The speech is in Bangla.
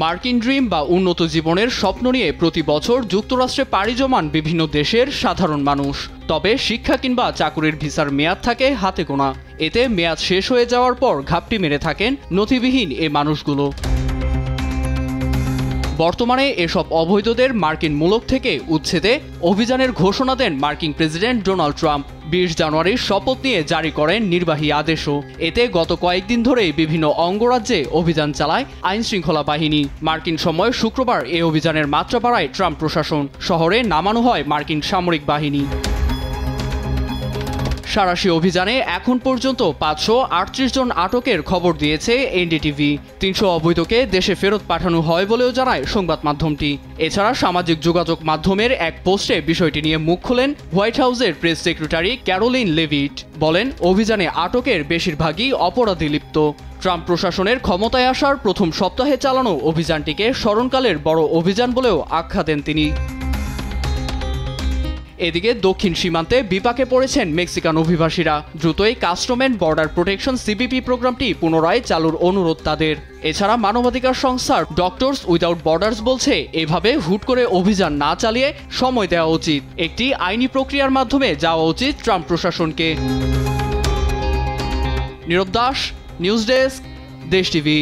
মার্কিন ড্রিম বা উন্নত জীবনের স্বপ্ন নিয়ে প্রতি বছর যুক্তরাষ্ট্রে পাড়ি জমান বিভিন্ন দেশের সাধারণ মানুষ। তবে শিক্ষা কিংবা চাকুরির ভিসার মেয়াদ থাকে হাতে গোনা। এতে মেয়াদ শেষ হয়ে যাওয়ার পর ঘাপটি মেরে থাকেন নথিবিহীন এ মানুষগুলো। বর্তমানে এসব অবৈধদের মার্কিন মুলক থেকে উচ্ছেদে অভিযানের ঘোষণা দেন মার্কিন প্রেসিডেন্ট ডোনাল্ড ট্রাম্প। 20 জানুয়ারির শপথ নিয়ে জারি করেন নির্বাহী আদেশও। এতে গত কয়েকদিন ধরেই বিভিন্ন অঙ্গরাজ্যে অভিযান চালায় আইনশৃঙ্খলা বাহিনী। মার্কিন সময় শুক্রবার এ অভিযানের মাত্রা বাড়ায় ট্রাম্প প্রশাসন। শহরে নামানো হয় মার্কিন সামরিক বাহিনী। সাঁড়াশি অভিযানে এখন পর্যন্ত 538 জন আটকের খবর দিয়েছে এনডিটিভি। 300 অবৈধকে দেশে ফেরত পাঠানো হয় বলেও জানায় সংবাদ মাধ্যমটি। এছাড়া সামাজিক যোগাযোগ মাধ্যমের এক পোস্টে বিষয়টি নিয়ে মুখ খোলেন হোয়াইট হাউসের প্রেস সেক্রেটারি ক্যারোলিন লেভিট। বলেন, অভিযানে আটকের বেশিরভাগই অপরাধী লিপ্ত। ট্রাম্প প্রশাসনের ক্ষমতায় আসার প্রথম সপ্তাহে চালানো অভিযানটিকে স্মরণকালের বড় অভিযান বলেও আখ্যা দেন তিনি। এদিকে দক্ষিণ সীমান্তে বিপাকে পড়েছেন মেক্সিকান অভিবাসীরা। দ্রুতই custom and border protection CBP প্রোগ্রামটি পুনরায় চালুর অনুরোধ তাদের। এছাড়া মানবাধিকার সংস্থা ডক্টরস উইদাউট বর্ডার্স বলছে, এভাবে হুট করে অভিযান না চালিয়ে সময় দেওয়া উচিত। একটি আইনি প্রক্রিয়ার মাধ্যমে যাওয়া উচিত ট্রাম্প প্রশাসনকে। নীরব দাস, নিউজ ডেস্ক, দেশ টিভি।